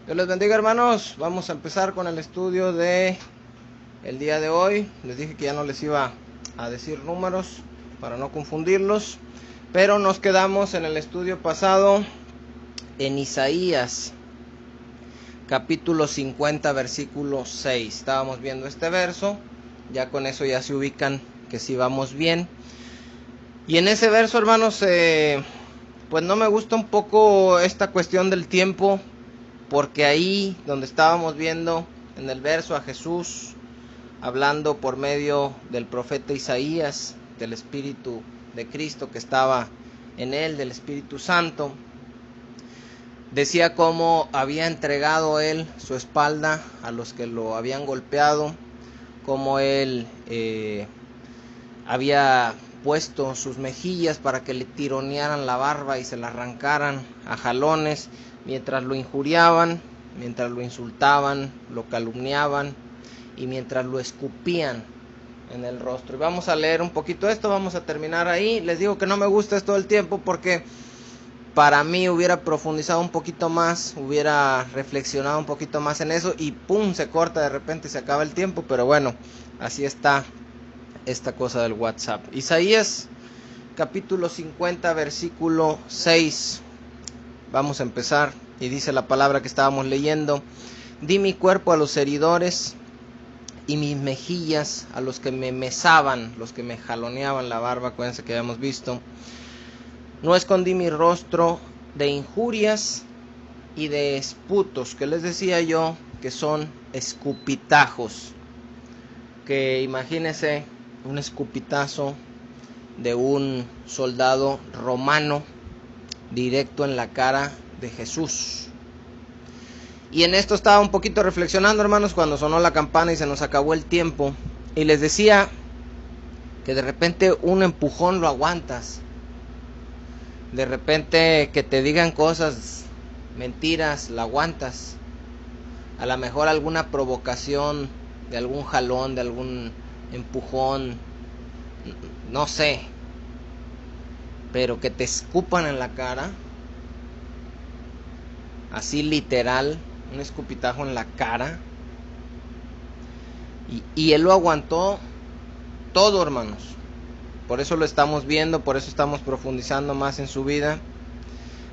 Dios les bendiga, hermanos. Vamos a empezar con el estudio de el día de hoy. Les dije que ya no les iba a decir números para no confundirlos, pero nos quedamos en el estudio pasado en Isaías capítulo 50 versículo 6. Estábamos viendo este verso, ya con eso ya se ubican que sí vamos bien. Y en ese verso, hermanos, pues no me gusta un poco esta cuestión del tiempo, porque ahí donde estábamos viendo en el verso a Jesús hablando por medio del profeta Isaías, del Espíritu de Cristo que estaba en él, del Espíritu Santo, decía cómo había entregado él su espalda a los que lo habían golpeado, cómo él había puesto sus mejillas para que le tironearan la barba y se la arrancaran a jalones, mientras lo injuriaban, mientras lo insultaban, lo calumniaban y mientras lo escupían en el rostro. Y vamos a leer un poquito esto, vamos a terminar ahí. Les digo que no me gusta esto del tiempo porque para mí hubiera profundizado un poquito más, hubiera reflexionado un poquito más en eso y pum, se corta, de repente se acaba el tiempo, pero bueno, así está esta cosa del WhatsApp. Isaías capítulo 50 versículo 6. Vamos a empezar y dice la palabra que estábamos leyendo: di mi cuerpo a los heridores y mis mejillas a los que me mesaban, los que me jaloneaban la barba. Acuérdense que habíamos visto: no escondí mi rostro de injurias y de esputos, que les decía yo que son escupitajos. Que imagínense un escupitazo de un soldado romano directo en la cara de Jesús. Y en esto estaba un poquito reflexionando, hermanos, cuando sonó la campana y se nos acabó el tiempo. Y les decía que de repente un empujón lo aguantas. De repente que te digan cosas, mentiras, la aguantas. A lo mejor alguna provocación, de algún jalón, de algún empujón, no sé. Pero que te escupan en la cara, así literal, un escupitajo en la cara. Y él lo aguantó todo, hermanos. Por eso lo estamos viendo, por eso estamos profundizando más en su vida,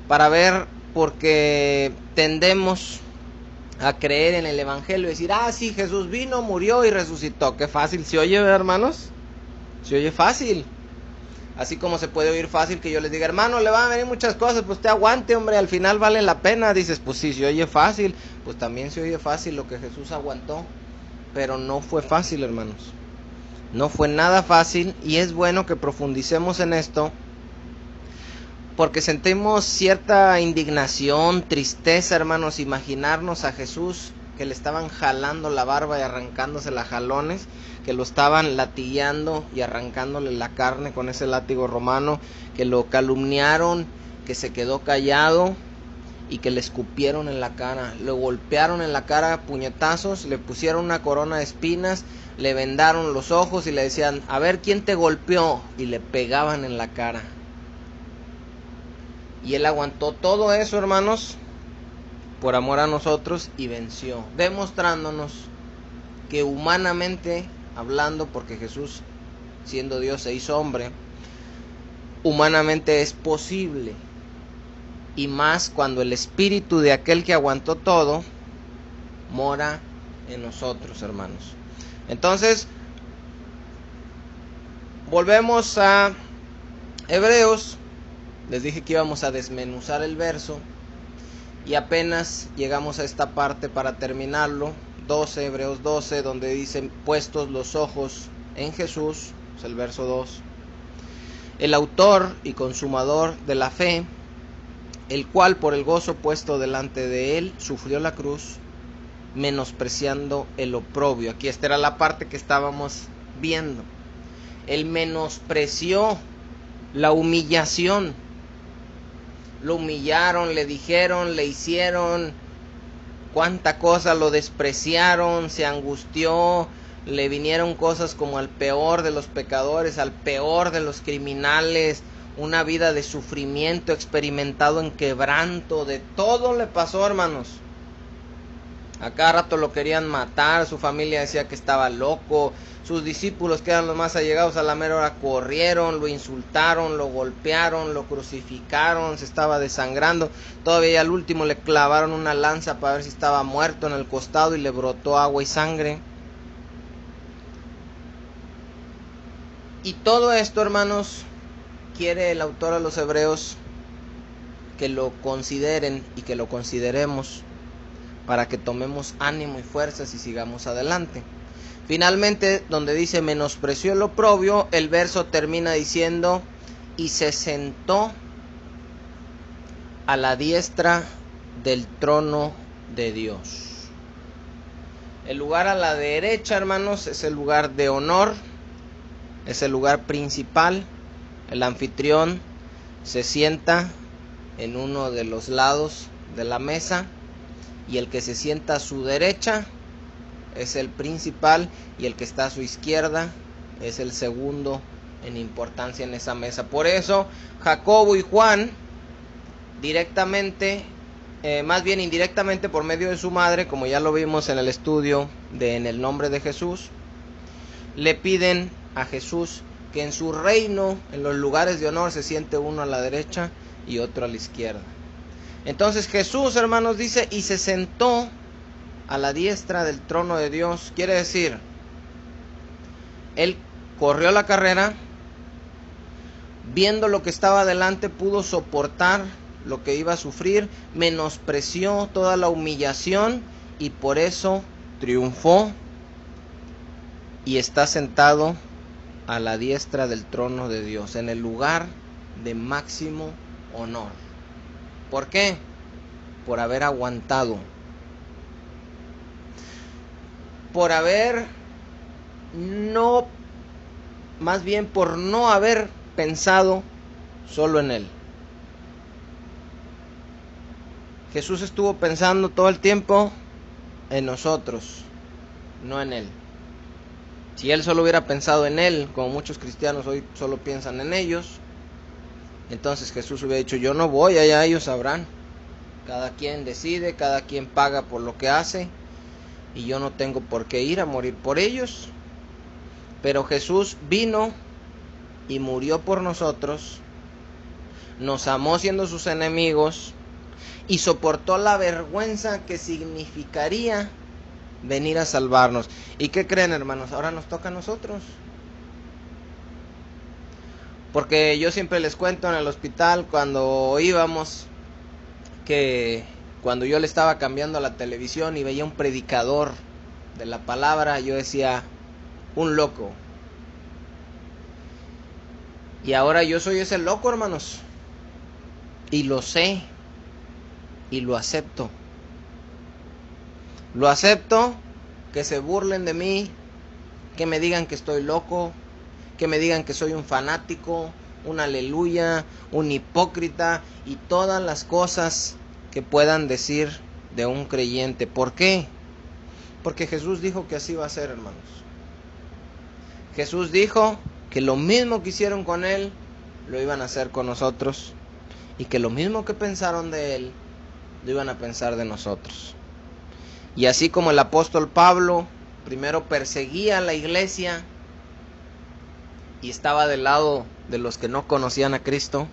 para ver, porque tendemos a creer en el evangelio y decir: ah, sí, Jesús vino, murió y resucitó. Qué fácil se oye, hermanos. Se oye fácil. Así como se puede oír fácil que yo les diga: hermano, le van a venir muchas cosas, pues usted aguante, hombre, al final vale la pena. Dices: pues sí, se oye fácil. Pues también se oye fácil lo que Jesús aguantó, pero no fue fácil, hermanos. No fue nada fácil, y es bueno que profundicemos en esto, porque sentimos cierta indignación, tristeza, hermanos, imaginarnos a Jesús que le estaban jalando la barba y arrancándose las jalones, que lo estaban latigueando y arrancándole la carne con ese látigo romano, que lo calumniaron, que se quedó callado y que le escupieron en la cara, lo golpearon en la cara a puñetazos, le pusieron una corona de espinas, le vendaron los ojos y le decían: a ver, ¿quién te golpeó? Y le pegaban en la cara. Y él aguantó todo eso, hermanos, por amor a nosotros, y venció, demostrándonos que humanamente hablando, porque Jesús, siendo Dios, se hizo hombre, humanamente es posible, y más cuando el espíritu de aquel que aguantó todo mora en nosotros, hermanos. Entonces, volvemos a Hebreos. Les dije que íbamos a desmenuzar el verso y apenas llegamos a esta parte para terminarlo. Hebreos 12, donde dicen: puestos los ojos en Jesús, es el verso 2, el autor y consumador de la fe, el cual por el gozo puesto delante de él sufrió la cruz, menospreciando el oprobio. Aquí esta era la parte que estábamos viendo. Él menospreció la humillación. Lo humillaron, le dijeron, le hicieron cuánta cosa, lo despreciaron, se angustió, le vinieron cosas como al peor de los pecadores, al peor de los criminales, una vida de sufrimiento experimentado en quebranto, de todo le pasó, hermanos. A cada rato lo querían matar, su familia decía que estaba loco, sus discípulos, que eran los más allegados, a la mera hora corrieron, lo insultaron, lo golpearon, lo crucificaron, se estaba desangrando. Todavía al último le clavaron una lanza para ver si estaba muerto en el costado y le brotó agua y sangre. Y todo esto, hermanos, quiere el autor a los Hebreos que lo consideren y que lo consideremos para que tomemos ánimo y fuerzas y sigamos adelante. Finalmente, donde dice menospreció el oprobio, el verso termina diciendo y se sentó a la diestra del trono de Dios. El lugar a la derecha, hermanos, es el lugar de honor, es el lugar principal. El anfitrión se sienta en uno de los lados de la mesa y el que se sienta a su derecha es el principal y el que está a su izquierda es el segundo en importancia en esa mesa. Por eso Jacobo y Juan directamente, más bien indirectamente por medio de su madre, como ya lo vimos en el estudio de En el nombre de Jesús, le piden a Jesús que en su reino, en los lugares de honor, se siente uno a la derecha y otro a la izquierda. Entonces Jesús, hermanos, dice, y se sentó a la diestra del trono de Dios. Quiere decir, él corrió la carrera, viendo lo que estaba delante, pudo soportar lo que iba a sufrir, menospreció toda la humillación y por eso triunfó y está sentado a la diestra del trono de Dios, en el lugar de máximo honor. ¿Por qué? Por haber aguantado, por haber no, más bien por no haber pensado solo en Él. Jesús estuvo pensando todo el tiempo en nosotros, no en Él. Si Él solo hubiera pensado en Él, como muchos cristianos hoy solo piensan en ellos, entonces Jesús hubiera dicho, yo no voy allá, ellos sabrán. Cada quien decide, cada quien paga por lo que hace, y yo no tengo por qué ir a morir por ellos. Pero Jesús vino y murió por nosotros, nos amó siendo sus enemigos, y soportó la vergüenza que significaría venir a salvarnos. ¿Y qué creen, hermanos? Ahora nos toca a nosotros. Porque yo siempre les cuento en el hospital cuando íbamos, que cuando yo le estaba cambiando a la televisión y veía un predicador de la palabra, yo decía, un loco. Y ahora yo soy ese loco, hermanos. Y lo sé. Y lo acepto. Lo acepto, que se burlen de mí, que me digan que estoy loco, que me digan que soy un fanático, un aleluya, un hipócrita y todas las cosas que puedan decir de un creyente. ¿Por qué? Porque Jesús dijo que así va a ser, hermanos. Jesús dijo que lo mismo que hicieron con Él, lo iban a hacer con nosotros, y que lo mismo que pensaron de Él, lo iban a pensar de nosotros. Y así como el apóstol Pablo primero perseguía a la iglesia y estaba del lado de los que no conocían a Cristo,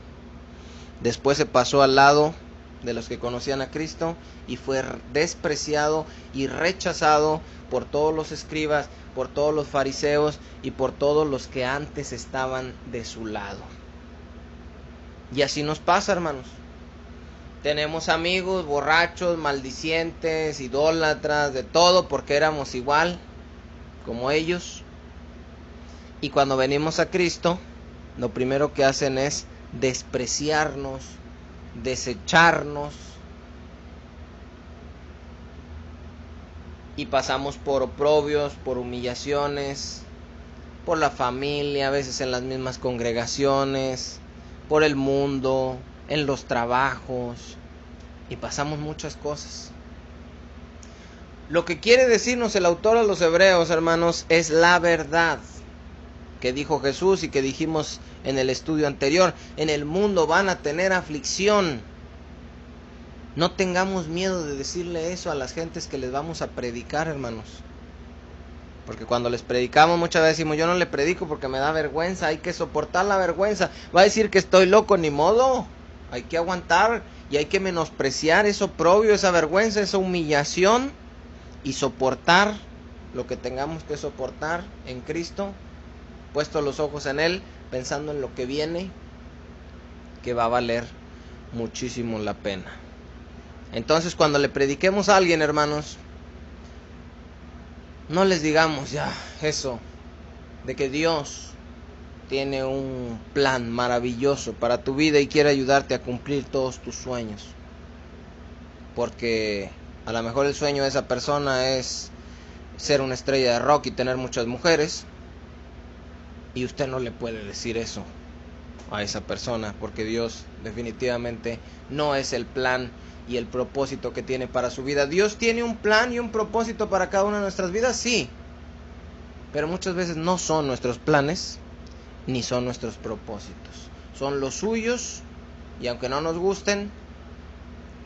después se pasó al lado de los que conocían a Cristo y fue despreciado y rechazado por todos los escribas, por todos los fariseos y por todos los que antes estaban de su lado. Y así nos pasa, hermanos. Tenemos amigos borrachos, maldicientes, idólatras, de todo, porque éramos igual como ellos. Y cuando venimos a Cristo, lo primero que hacen es despreciarnos, desecharnos. Y pasamos por oprobios, por humillaciones, por la familia, a veces en las mismas congregaciones, por el mundo, en los trabajos, y pasamos muchas cosas. Lo que quiere decirnos el autor a los Hebreos, hermanos, es la verdad que dijo Jesús y que dijimos en el estudio anterior. En el mundo van a tener aflicción, No tengamos miedo de decirle eso a las gentes que les vamos a predicar, hermanos. Porque cuando les predicamos muchas veces decimos, yo no le predico porque me da vergüenza, hay que soportar la vergüenza. Va a decir que estoy loco, ni modo. Hay que aguantar y hay que menospreciar eso oprobio, esa vergüenza, esa humillación y soportar lo que tengamos que soportar en Cristo, puesto los ojos en Él, pensando en lo que viene, que va a valer muchísimo la pena. Entonces, cuando le prediquemos a alguien, hermanos, no les digamos ya eso de que Dios tiene un plan maravilloso para tu vida y quiere ayudarte a cumplir todos tus sueños. Porque a lo mejor el sueño de esa persona es ser una estrella de rock y tener muchas mujeres. Y usted no le puede decir eso a esa persona, porque Dios definitivamente no es el plan y el propósito que tiene para su vida. Dios tiene un plan y un propósito para cada una de nuestras vidas, sí, pero muchas veces no son nuestros planes ni son nuestros propósitos, son los suyos, y aunque no nos gusten,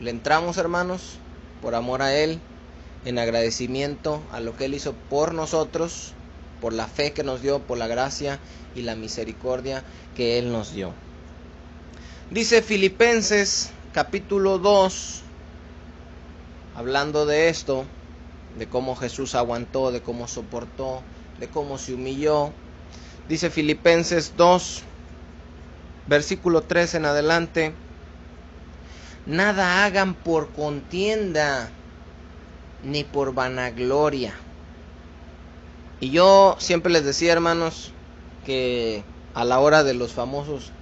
le entramos, hermanos, por amor a Él, en agradecimiento a lo que Él hizo por nosotros, por la fe que nos dio, por la gracia y la misericordia que Él nos dio. Dice Filipenses capítulo 2, hablando de esto, de cómo Jesús aguantó, de cómo soportó, de cómo se humilló. Dice Filipenses 2, versículo 3 en adelante: nada hagan por contienda ni por vanagloria. Y yo siempre les decía, hermanos, que a la hora de los famosos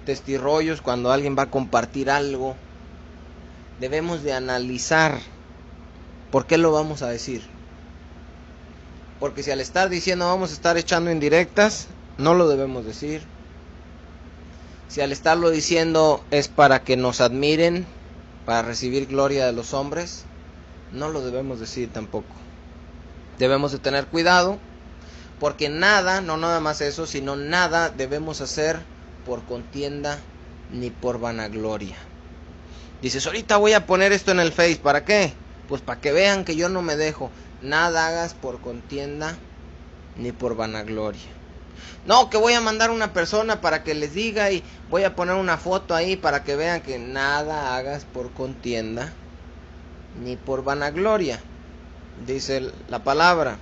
testirrollos, cuando alguien va a compartir algo, debemos de analizar por qué lo vamos a decir. Porque si al estar diciendo vamos a estar echando indirectas, no lo debemos decir. Si al estarlo diciendo es para que nos admiren, para recibir gloria de los hombres, no lo debemos decir tampoco. Debemos de tener cuidado, porque nada, no nada más eso, sino nada debemos hacer por contienda ni por vanagloria. Dices, ahorita voy a poner esto en el Face, ¿para qué? Pues para que vean que yo no me dejo. Nada hagas por contienda ni por vanagloria. No, que voy a mandar una persona para que les diga y voy a poner una foto ahí para que vean que nada hagas por contienda ni por vanagloria. Dice la palabra: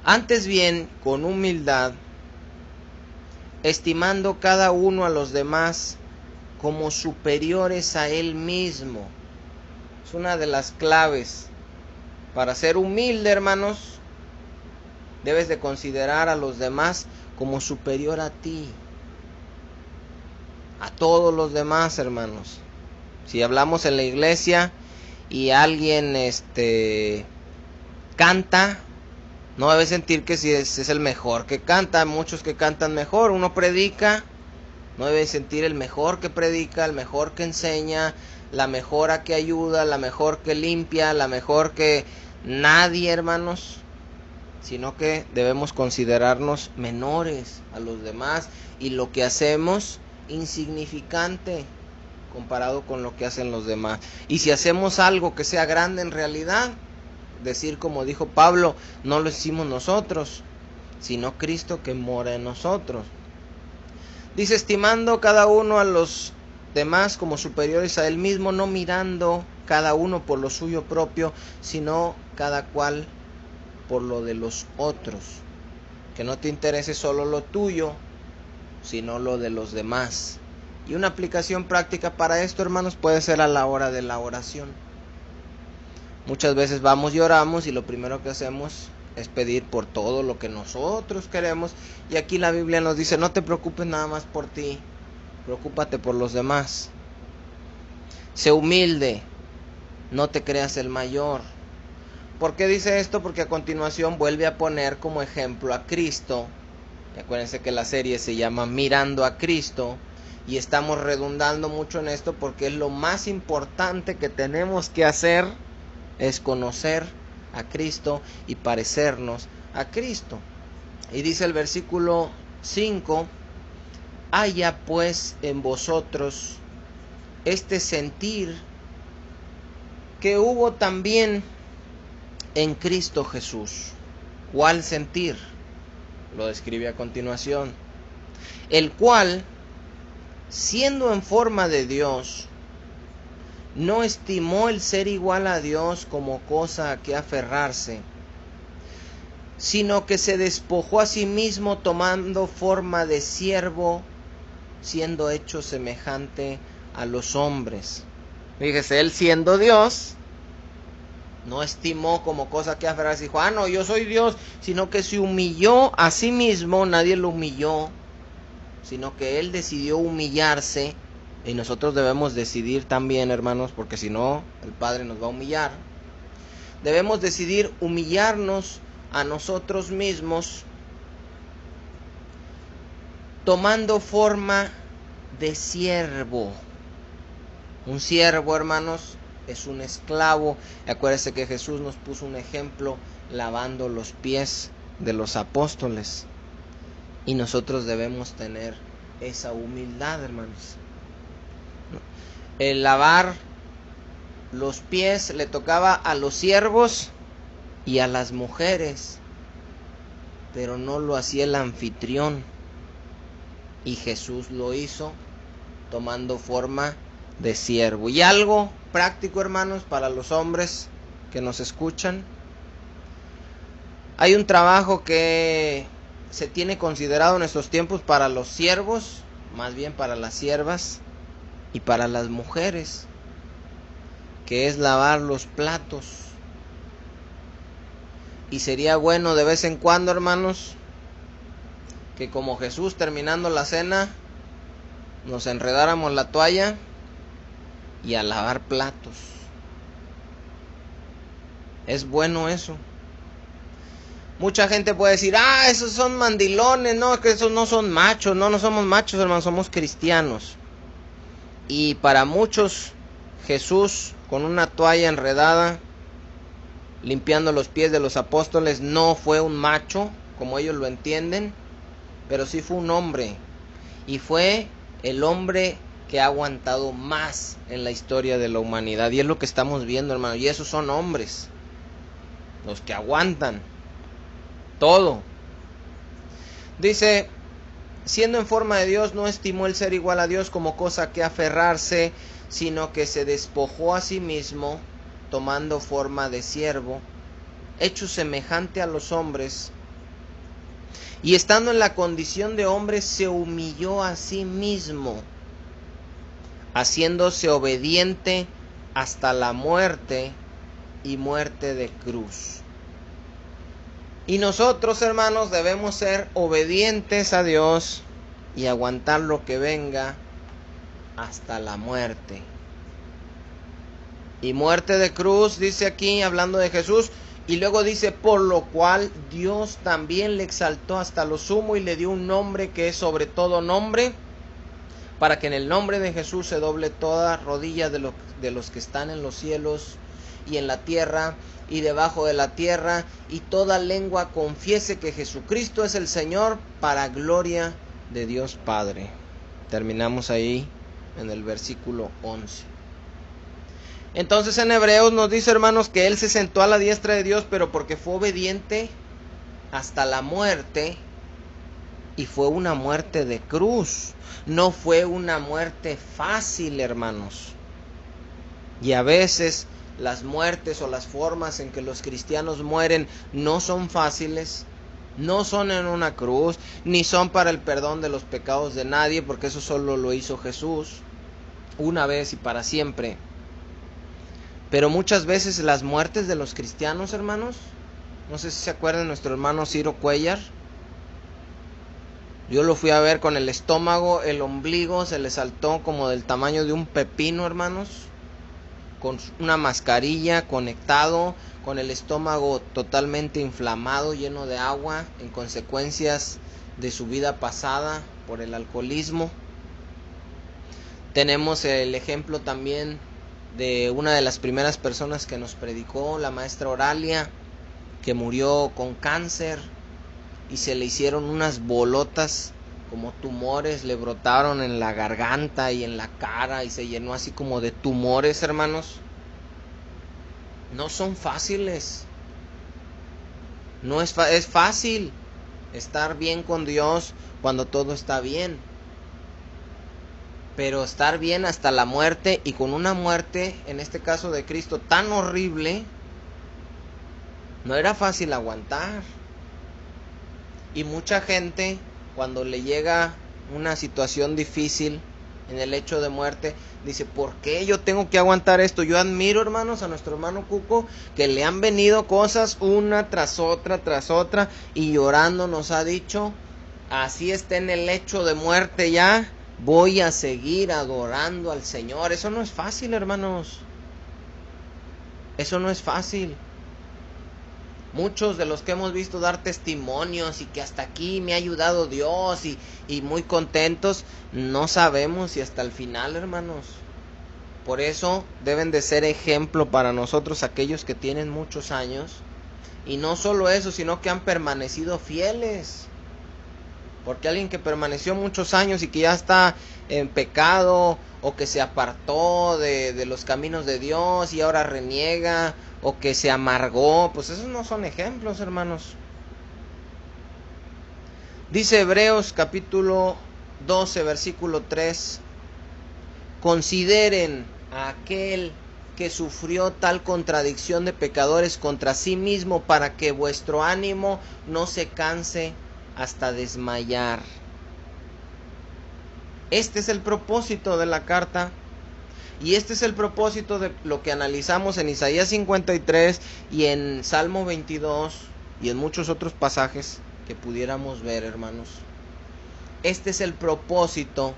antes bien, con humildad, estimando cada uno a los demás como superiores a él mismo. Es una de las claves para ser humilde, hermanos. Debes de considerar a los demás como superior a ti, a todos los demás, hermanos. Si hablamos en la iglesia y alguien canta, no debe sentir que si es el mejor que canta. Hay muchos que cantan mejor. Uno predica, no debe sentir el mejor que predica, el mejor que enseña, la mejora que ayuda, la mejor que limpia, la mejor que nadie, hermanos, sino que debemos considerarnos menores a los demás y lo que hacemos insignificante comparado con lo que hacen los demás. Y si hacemos algo que sea grande en realidad, decir como dijo Pablo, no lo hicimos nosotros, sino Cristo que mora en nosotros. Dice, estimando cada uno a los demás como superiores a él mismo, no mirando cada uno por lo suyo propio, sino cada cual por lo de los otros. Que no te interese solo lo tuyo, sino lo de los demás. Y una aplicación práctica para esto, hermanos, puede ser a la hora de la oración. Muchas veces vamos y oramos y lo primero que hacemos es pedir por todo lo que nosotros queremos. Y aquí la Biblia nos dice, no te preocupes nada más por ti, preocúpate por los demás. Sé humilde, no te creas el mayor. ¿Por qué dice esto? Porque a continuación vuelve a poner como ejemplo a Cristo. Y acuérdense que la serie se llama Mirando a Cristo. Y estamos redundando mucho en esto porque es lo más importante que tenemos que hacer, es conocer a Cristo y parecernos a Cristo. Y dice el versículo 5, haya pues en vosotros este sentir que hubo también en Cristo Jesús. ¿Cuál sentir? Lo describe a continuación. El cual, siendo en forma de Dios, no estimó el ser igual a Dios como cosa a que aferrarse, sino que se despojó a sí mismo tomando forma de siervo, siendo hecho semejante a los hombres. Fíjese, él siendo Dios, no estimó como cosa que aferrarse, dijo, no, yo soy Dios, sino que se humilló a sí mismo, nadie lo humilló, sino que él decidió humillarse, y nosotros debemos decidir también, hermanos, porque si no, el Padre nos va a humillar. Debemos decidir humillarnos a nosotros mismos, tomando forma de siervo. Un siervo, hermanos, es un esclavo. Acuérdense que Jesús nos puso un ejemplo lavando los pies de los apóstoles. Y nosotros debemos tener esa humildad, hermanos. El lavar los pies le tocaba a los siervos y a las mujeres, pero no lo hacía el anfitrión. Y Jesús lo hizo tomando forma de siervo. Y algo práctico, hermanos, para los hombres que nos escuchan. Hay un trabajo que se tiene considerado en estos tiempos para los siervos, más bien para las siervas y para las mujeres, que es lavar los platos. Y sería bueno de vez en cuando, hermanos, que como Jesús terminando la cena, nos enredáramos la toalla y a lavar platos. Es bueno eso. Mucha gente puede decir, esos son mandilones, no, que esos no son machos. No, no somos machos, hermanos, somos cristianos. Y para muchos, Jesús con una toalla enredada, limpiando los pies de los apóstoles, no fue un macho, como ellos lo entienden, pero sí fue un hombre. Y fue el hombre que ha aguantado más en la historia de la humanidad. Y es lo que estamos viendo, hermano. Y esos son hombres, los que aguantan todo. Dice, siendo en forma de Dios, no estimó el ser igual a Dios como cosa a que aferrarse, sino que se despojó a sí mismo, tomando forma de siervo, hecho semejante a los hombres, y estando en la condición de hombre, se humilló a sí mismo, haciéndose obediente hasta la muerte y muerte de cruz. Y nosotros, hermanos, debemos ser obedientes a Dios y aguantar lo que venga hasta la muerte. Y muerte de cruz, dice aquí, hablando de Jesús, y luego dice, por lo cual Dios también le exaltó hasta lo sumo y le dio un nombre que es sobre todo nombre, para que en el nombre de Jesús se doble toda rodilla de los que están en los cielos y en la tierra y debajo de la tierra, y toda lengua confiese que Jesucristo es el Señor, para gloria de Dios Padre. Terminamos ahí en el versículo 11. Entonces en Hebreos nos dice, hermanos, que Él se sentó a la diestra de Dios, pero porque fue obediente hasta la muerte, y fue una muerte de cruz. No fue una muerte fácil, hermanos. Y a veces las muertes o las formas en que los cristianos mueren no son fáciles, no son en una cruz, ni son para el perdón de los pecados de nadie, porque eso solo lo hizo Jesús, una vez y para siempre. Pero muchas veces las muertes de los cristianos, hermanos, no sé si se acuerdan de nuestro hermano Ciro Cuellar. Yo lo fui a ver con el estómago, el ombligo se le saltó como del tamaño de un pepino, hermanos, con una mascarilla, conectado, con el estómago totalmente inflamado, lleno de agua, en consecuencias de su vida pasada por el alcoholismo. Tenemos el ejemplo también de una de las primeras personas que nos predicó, la maestra Oralia, que murió con cáncer y se le hicieron unas bolotas como tumores, le brotaron en la garganta y en la cara y se llenó así como de tumores, hermanos. no son fáciles. No es fácil estar bien con Dios cuando todo está bien. Pero estar bien hasta la muerte, y con una muerte, en este caso de Cristo, tan horrible, no era fácil aguantar. Y mucha gente, cuando le llega una situación difícil en el hecho de muerte, dice, ¿por qué yo tengo que aguantar esto? Yo admiro, hermanos, a nuestro hermano Cuco, que le han venido cosas una tras otra, y llorando nos ha dicho, así está en el lecho de muerte ya, voy a seguir adorando al Señor. Eso no es fácil, hermanos. Eso no es fácil. Muchos de los que hemos visto dar testimonios y que hasta aquí me ha ayudado Dios y muy contentos, no sabemos si hasta el final, hermanos. Por eso deben de ser ejemplo para nosotros aquellos que tienen muchos años. Y no solo eso, sino que han permanecido fieles. Porque alguien que permaneció muchos años y que ya está en pecado, o que se apartó de los caminos de Dios y ahora reniega, o que se amargó, pues esos no son ejemplos, hermanos. Dice Hebreos capítulo 12, versículo 3, consideren a aquel que sufrió tal contradicción de pecadores contra sí mismo, para que vuestro ánimo no se canse hasta desmayar. Este es el propósito de la carta, y este es el propósito de lo que analizamos en Isaías 53 y en Salmo 22 y en muchos otros pasajes que pudiéramos ver, hermanos. Este es el propósito,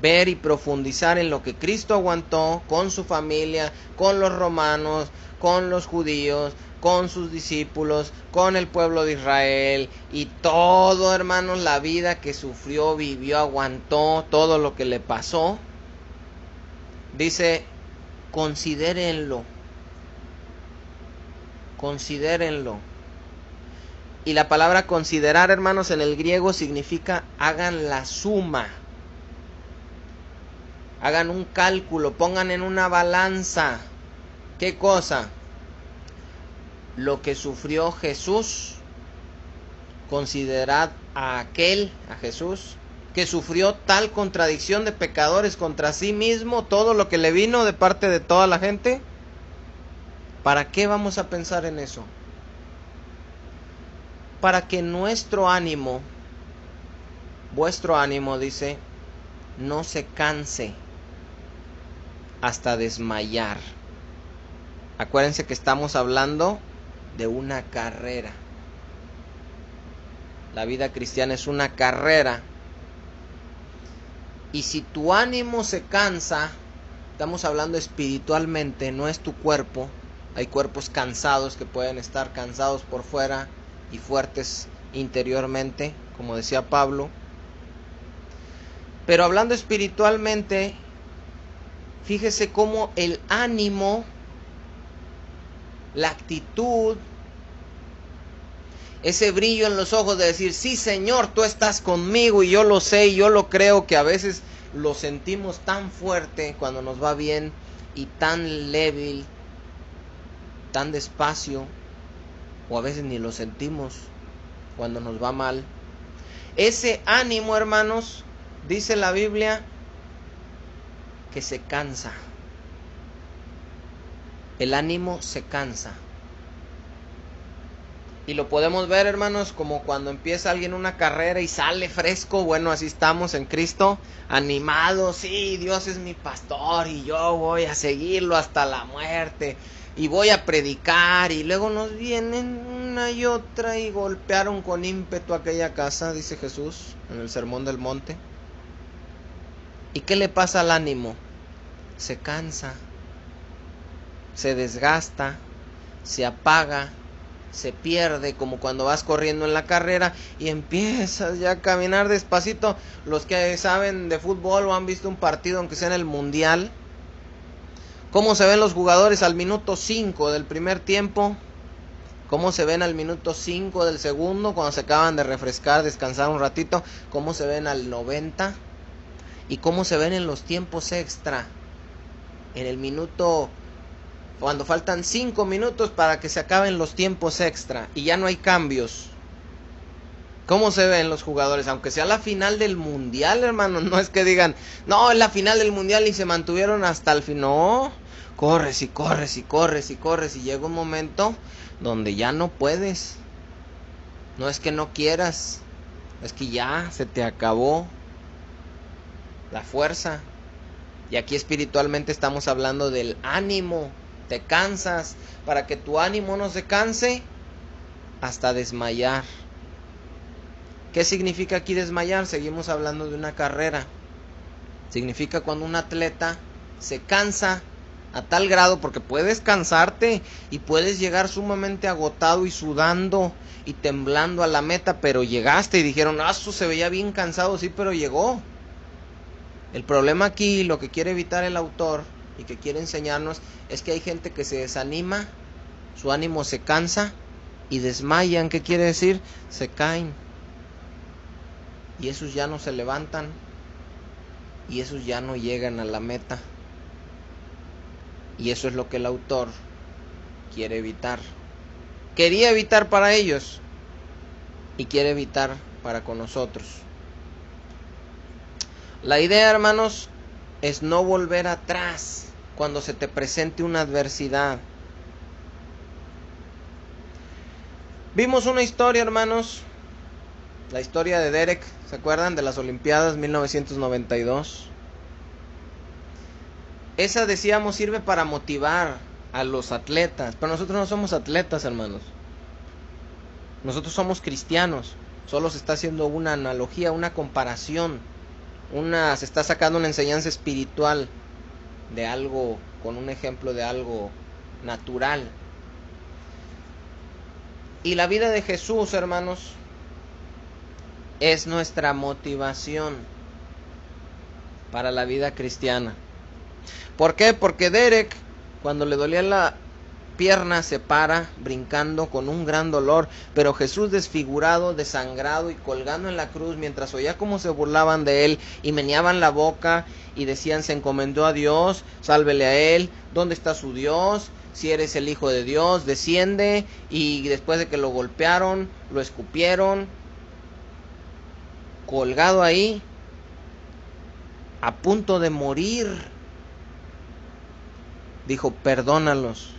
ver y profundizar en lo que Cristo aguantó con su familia, con los romanos, con los judíos, con sus discípulos, con el pueblo de Israel, y todo, hermanos, la vida que sufrió, vivió, aguantó, todo lo que le pasó. Dice, considérenlo. Considérenlo. Y la palabra considerar, hermanos, en el griego significa hagan la suma. Hagan un cálculo, pongan en una balanza. ¿Qué cosa? Lo que sufrió Jesús. Considerad a aquel, a Jesús, que sufrió tal contradicción de pecadores contra sí mismo, todo lo que le vino de parte de toda la gente. ¿Para qué vamos a pensar en eso? Para que nuestro ánimo, vuestro ánimo, dice, no se canse hasta desmayar. Acuérdense que estamos hablando de una carrera. La vida cristiana es una carrera. Y si tu ánimo se cansa, estamos hablando espiritualmente, no es tu cuerpo. Hay cuerpos cansados que pueden estar cansados por fuera y fuertes interiormente, como decía Pablo. Pero hablando espiritualmente, fíjese cómo el ánimo, la actitud, ese brillo en los ojos de decir, sí, Señor, tú estás conmigo, y yo lo sé y yo lo creo, que a veces lo sentimos tan fuerte cuando nos va bien y tan débil, tan despacio, o a veces ni lo sentimos cuando nos va mal. Ese ánimo, hermanos, dice la Biblia que se cansa. El ánimo se cansa. Y lo podemos ver, hermanos, como cuando empieza alguien una carrera y sale fresco. Bueno, así estamos en Cristo, animados. Sí, Dios es mi pastor y yo voy a seguirlo hasta la muerte. Y voy a predicar. Y luego nos vienen una y otra y golpearon con ímpetu aquella casa, dice Jesús en el Sermón del Monte. ¿Y qué le pasa al ánimo? Se cansa, se desgasta, se apaga, se pierde, como cuando vas corriendo en la carrera y empiezas ya a caminar despacito. Los que saben de fútbol o han visto un partido, aunque sea en el mundial, cómo se ven los jugadores al minuto 5 del primer tiempo, cómo se ven al minuto 5 del segundo, cuando se acaban de refrescar, descansar un ratito, cómo se ven al 90, y cómo se ven en los tiempos extra, en el minuto cuando faltan 5 minutos para que se acaben los tiempos extra y ya no hay cambios. ¿Cómo se ven los jugadores? Aunque sea la final del mundial, hermano, no es que digan, no, es la final del mundial y se mantuvieron hasta el final. No, corres y corres y corres y corres y llega un momento donde ya no puedes. No es que no quieras, es que ya se te acabó la fuerza. Y aquí espiritualmente estamos hablando del ánimo. Te cansas, para que tu ánimo no se canse hasta desmayar. ¿Qué significa aquí desmayar? Seguimos hablando de una carrera. Significa cuando un atleta se cansa a tal grado, porque puedes cansarte y puedes llegar sumamente agotado y sudando y temblando a la meta, pero llegaste y dijeron, eso se veía bien cansado, sí, pero llegó. El problema aquí, lo que quiere evitar el autor y que quiere enseñarnos, es que hay gente que se desanima, su ánimo se cansa y desmayan. ¿Qué quiere decir? Se caen. Y esos ya no se levantan y esos ya no llegan a la meta. Y eso es lo que el autor quiere evitar. Quería evitar para ellos y quiere evitar para con nosotros. La idea, hermanos, es no volver atrás cuando se te presente una adversidad. Vimos una historia, hermanos, la historia de Derek, ¿se acuerdan? De las Olimpiadas 1992. Esa, decíamos, sirve para motivar a los atletas, pero nosotros no somos atletas, hermanos. Nosotros somos cristianos. Solo se está haciendo una analogía, una comparación. Se está sacando una enseñanza espiritual de algo, con un ejemplo de algo natural. Y la vida de Jesús, hermanos, es nuestra motivación para la vida cristiana. ¿Por qué? Porque Derek, cuando le dolía la pierna, se para brincando con un gran dolor, pero Jesús, desfigurado, desangrado y colgando en la cruz, mientras oía cómo se burlaban de él y meneaban la boca y decían, se encomendó a Dios, sálvele a él, ¿dónde está su Dios? Si eres el Hijo de Dios, desciende. Y después de que lo golpearon, lo escupieron, colgado ahí, a punto de morir, dijo, perdónalos,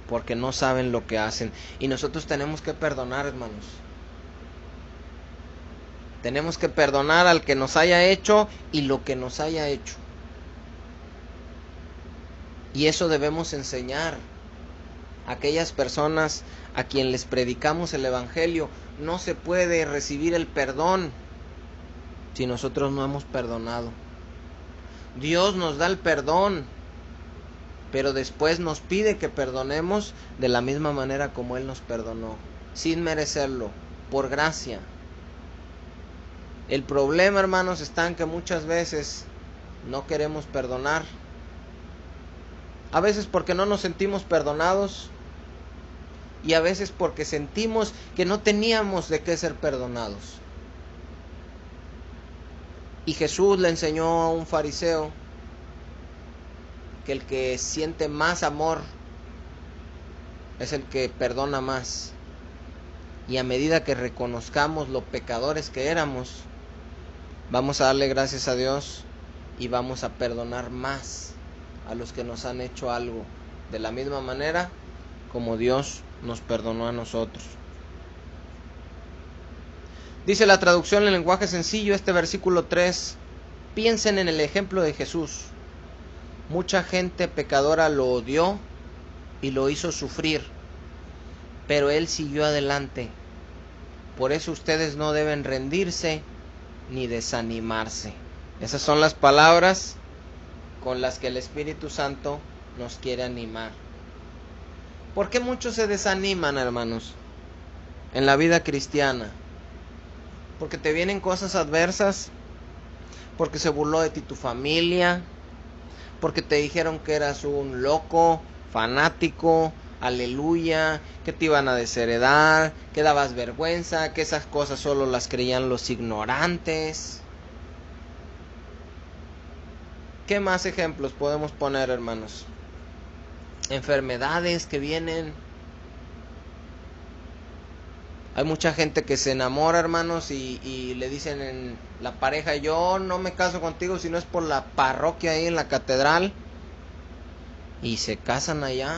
porque no saben lo que hacen. Y nosotros tenemos que perdonar, hermanos. Tenemos que perdonar al que nos haya hecho y lo que nos haya hecho. Y eso debemos enseñar a aquellas personas a quien les predicamos el evangelio. No se puede recibir el perdón si nosotros no hemos perdonado. Dios nos da el perdón, pero después nos pide que perdonemos de la misma manera como Él nos perdonó, sin merecerlo, por gracia. El problema, hermanos, está en que muchas veces no queremos perdonar. A veces porque no nos sentimos perdonados y a veces porque sentimos que no teníamos de qué ser perdonados. Y Jesús le enseñó a un fariseo que el que siente más amor es el que perdona más. Y a medida que reconozcamos lo pecadores que éramos, vamos a darle gracias a Dios y vamos a perdonar más a los que nos han hecho algo, de la misma manera como Dios nos perdonó a nosotros. Dice la traducción en lenguaje sencillo, este versículo 3, piensen en el ejemplo de Jesús. Mucha gente pecadora lo odió y lo hizo sufrir, pero Él siguió adelante. Por eso ustedes no deben rendirse ni desanimarse. Esas son las palabras con las que el Espíritu Santo nos quiere animar. ¿Por qué muchos se desaniman, hermanos, en la vida cristiana? Porque te vienen cosas adversas, porque se burló de ti tu familia, porque te dijeron que eras un loco, fanático, aleluya, que te iban a desheredar, que dabas vergüenza, que esas cosas solo las creían los ignorantes. ¿Qué más ejemplos podemos poner, hermanos? enfermedades que vienen. Hay mucha gente que se enamora, hermanos, y le dicen en la pareja, yo no me caso contigo si no es por la parroquia ahí en la catedral. Y se casan allá.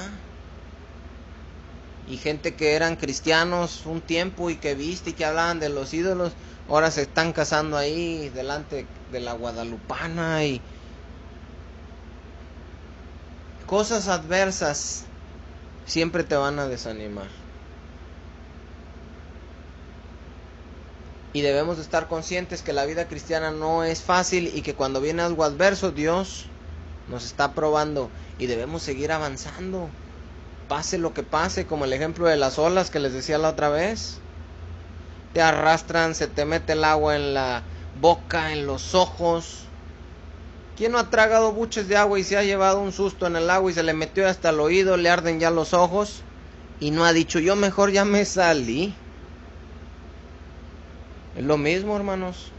Y gente que eran cristianos un tiempo y que viste y que hablaban de los ídolos, ahora se están casando ahí delante de la Guadalupana. Y cosas adversas siempre te van a desanimar. Y debemos de estar conscientes que la vida cristiana no es fácil y que cuando viene algo adverso, Dios nos está probando y debemos seguir avanzando. Pase lo que pase, como el ejemplo de las olas que les decía la otra vez. Te arrastran, se te mete el agua en la boca, en los ojos. ¿Quién no ha tragado buches de agua y se ha llevado un susto en el agua y se le metió hasta el oído, le arden ya los ojos y no ha dicho, yo mejor ya me salí? Es lo mismo, hermanos.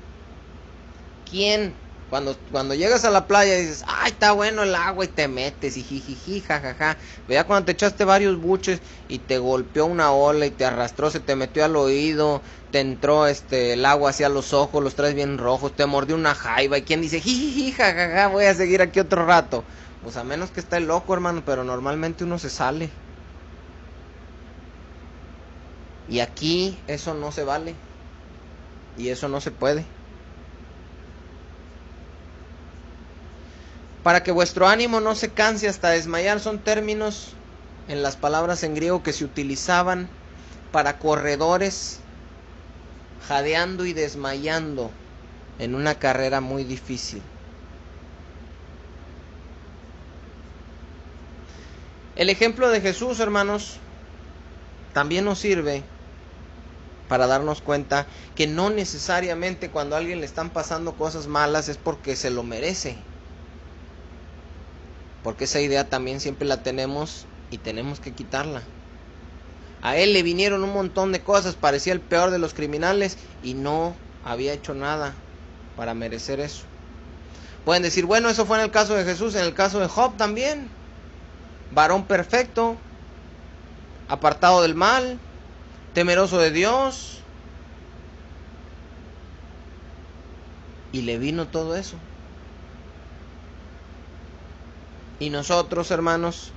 ¿Quién? Cuando llegas a la playa y dices, ay, está bueno el agua, y te metes y jijiji, jajaja. Vea cuando te echaste varios buches y te golpeó una ola y te arrastró, se te metió al oído, te entró el agua hacia los ojos, los traes bien rojos, te mordió una jaiba, y quién dice, jijiji, jajaja, voy a seguir aquí otro rato. Pues a menos que esté loco, hermano, pero normalmente uno se sale. Y aquí eso no se vale. Y eso no se puede. Para que vuestro ánimo no se canse hasta desmayar, son términos en las palabras en griego que se utilizaban para corredores jadeando y desmayando en una carrera muy difícil. El ejemplo de Jesús, hermanos, también nos sirve para darnos cuenta que no necesariamente cuando a alguien le están pasando cosas malas es porque se lo merece. Porque esa idea también siempre la tenemos y tenemos que quitarla. A él le vinieron un montón de cosas, parecía el peor de los criminales y no había hecho nada para merecer eso. Pueden decir, bueno, eso fue en el caso de Jesús, en el caso de Job también. Varón perfecto, apartado del mal, temeroso de Dios. Y le vino todo eso. Y nosotros, hermanos,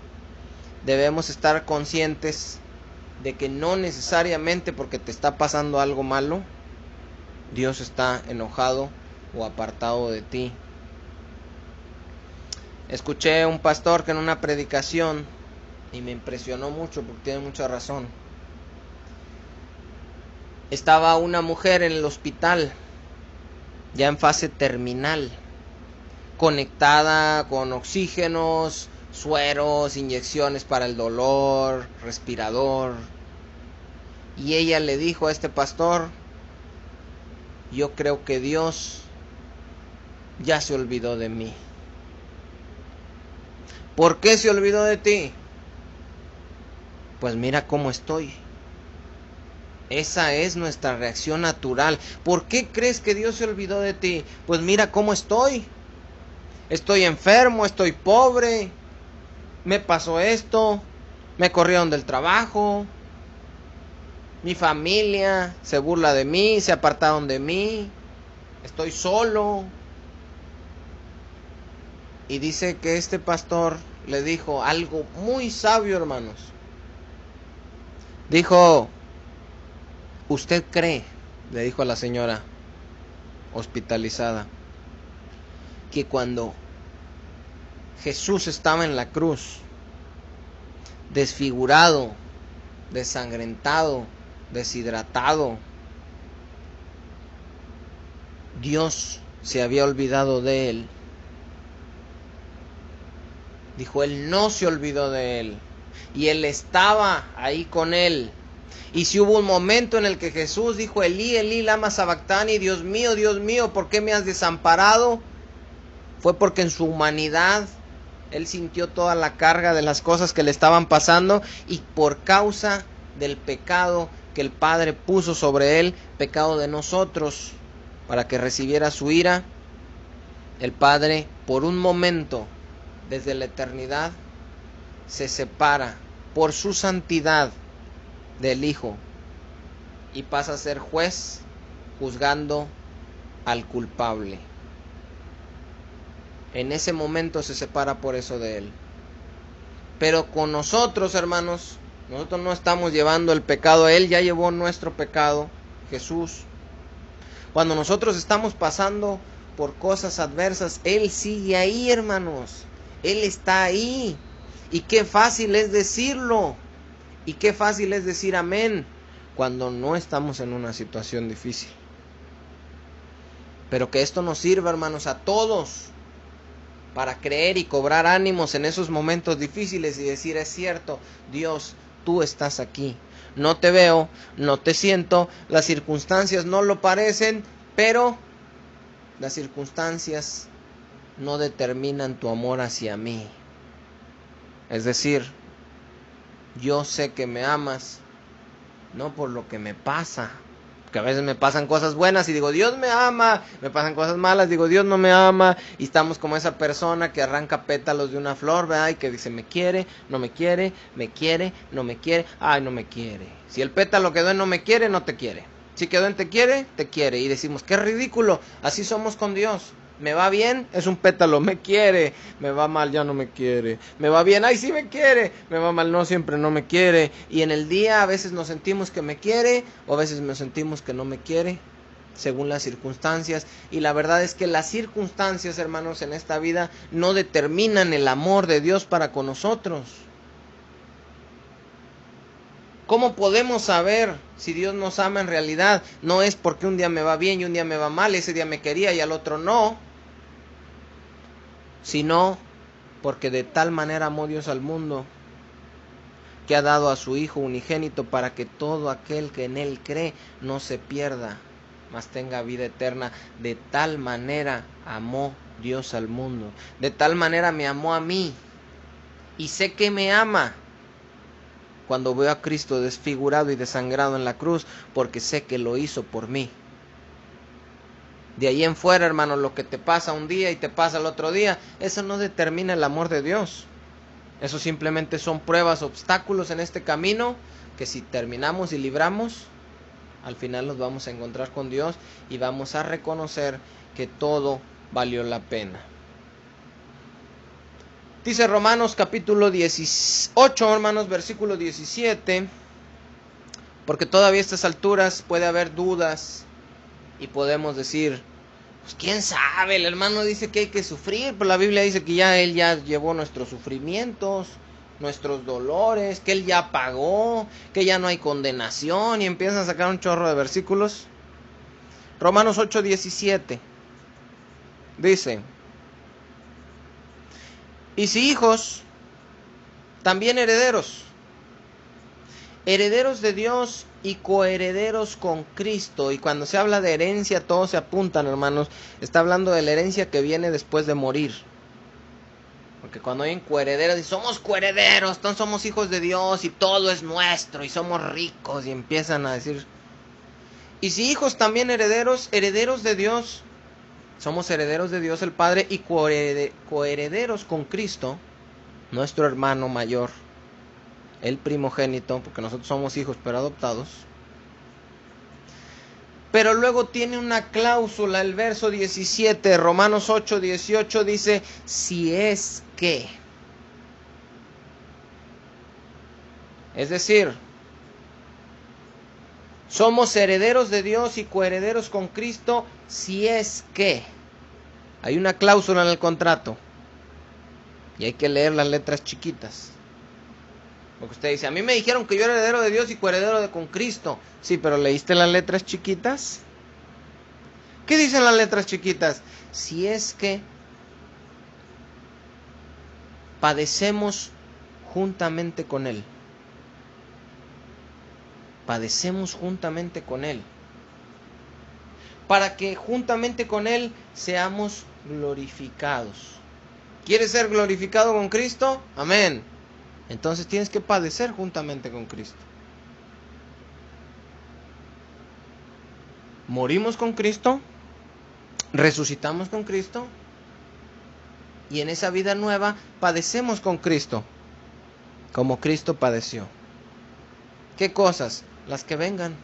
debemos estar conscientes de que no necesariamente porque te está pasando algo malo, Dios está enojado o apartado de ti. Escuché a un pastor que en una predicación, y me impresionó mucho porque tiene mucha razón, estaba una mujer en el hospital, ya en fase terminal, conectada con oxígenos, sueros, inyecciones para el dolor, respirador. Y ella le dijo a este pastor, yo creo que Dios ya se olvidó de mí. ¿Por qué se olvidó de ti? Pues mira cómo estoy. Esa es nuestra reacción natural. ¿Por qué crees que Dios se olvidó de ti? Pues mira cómo estoy. Estoy enfermo, estoy pobre, me pasó esto, me corrieron del trabajo, mi familia se burla de mí, se apartaron de mí, estoy solo. Y dice que este pastor le dijo algo muy sabio, hermanos. Dijo, ¿usted cree? Le dijo a la señora hospitalizada, que cuando Jesús estaba en la cruz, desfigurado, desangrentado, deshidratado, Dios se había olvidado de él? Dijo, él no se olvidó de él, y él estaba ahí con él. Y si hubo un momento en el que Jesús dijo, Elí, Elí, lama sabactani, Dios mío, ¿por qué me has desamparado? Fue porque en su humanidad él sintió toda la carga de las cosas que le estaban pasando, y por causa del pecado que el Padre puso sobre él, pecado de nosotros, para que recibiera su ira, el Padre por un momento, desde la eternidad, se separa por su santidad del Hijo y pasa a ser juez juzgando al culpable. En ese momento se separa por eso de Él. Pero con nosotros, hermanos, nosotros no estamos llevando el pecado. Él ya llevó nuestro pecado, Jesús. Cuando nosotros estamos pasando por cosas adversas, Él sigue ahí, hermanos. Él está ahí. Y qué fácil es decirlo. Y qué fácil es decir amén cuando no estamos en una situación difícil. Pero que esto nos sirva, hermanos, a todos, para creer y cobrar ánimos en esos momentos difíciles y decir, es cierto, Dios, tú estás aquí. No te veo, no te siento, las circunstancias no lo parecen, pero las circunstancias no determinan tu amor hacia mí. Es decir, yo sé que me amas, no por lo que me pasa. Que a veces me pasan cosas buenas y digo, Dios me ama. Me pasan cosas malas, digo, Dios no me ama. Y estamos como esa persona que arranca pétalos de una flor, ¿verdad? Y que dice, me quiere, no me quiere, me quiere, no me quiere. Ay, no me quiere. Si el pétalo quedó en no me quiere, no te quiere. Si quedó en te quiere, te quiere. Y decimos, qué ridículo. Así somos con Dios. Me va bien, es un pétalo, me quiere. Me va mal, ya no me quiere. Me va bien, ay, sí me quiere. Me va mal, no, siempre no me quiere. Y en el día a veces nos sentimos que me quiere, o a veces nos sentimos que no me quiere, según las circunstancias. Y la verdad es que las circunstancias, hermanos, en esta vida no determinan el amor de Dios para con nosotros. ¿Cómo podemos saber si Dios nos ama en realidad? No es porque un día me va bien y un día me va mal, ese día me quería y al otro no, sino porque de tal manera amó Dios al mundo, que ha dado a su Hijo unigénito para que todo aquel que en Él cree no se pierda, mas tenga vida eterna. De tal manera amó Dios al mundo, de tal manera me amó a mí, y sé que me ama cuando veo a Cristo desfigurado y desangrado en la cruz, porque sé que lo hizo por mí. De ahí en fuera, hermano, lo que te pasa un día y te pasa el otro día, eso no determina el amor de Dios. Eso simplemente son pruebas, obstáculos en este camino, que si terminamos y libramos, al final nos vamos a encontrar con Dios y vamos a reconocer que todo valió la pena. Dice Romanos capítulo 18, hermanos, versículo 17, porque todavía a estas alturas puede haber dudas y podemos decir, pues quién sabe, el hermano dice que hay que sufrir, pero la Biblia dice que ya Él ya llevó nuestros sufrimientos, nuestros dolores, que Él ya pagó, que ya no hay condenación, y empiezan a sacar un chorro de versículos. Romanos 8:17 dice, y si hijos, también herederos, herederos de Dios y coherederos con Cristo. Y cuando se habla de herencia, todos se apuntan, hermanos. Está hablando de la herencia que viene después de morir. Porque cuando hay coherederos, y somos coherederos, entonces somos hijos de Dios y todo es nuestro y somos ricos, y empiezan a decir. Y si hijos, también herederos, herederos de Dios. Somos herederos de Dios el Padre y coherederos con Cristo, nuestro hermano mayor, el primogénito, porque nosotros somos hijos pero adoptados. Pero luego tiene una cláusula, el verso 17, Romanos 8:18 dice, si es que. Es decir, somos herederos de Dios y coherederos con Cristo si es que. Hay una cláusula en el contrato y hay que leer las letras chiquitas. Porque usted dice, a mí me dijeron que yo era heredero de Dios y coheredero con Cristo. Sí, pero ¿leíste las letras chiquitas? ¿Qué dicen las letras chiquitas? Si es que padecemos juntamente con Él. Padecemos juntamente con Él. Para que juntamente con Él seamos glorificados. ¿Quieres ser glorificado con Cristo? Amén. Entonces tienes que padecer juntamente con Cristo. Morimos con Cristo, resucitamos con Cristo, y en esa vida nueva padecemos con Cristo. como Cristo padeció. ¿Qué cosas? Las que vengan.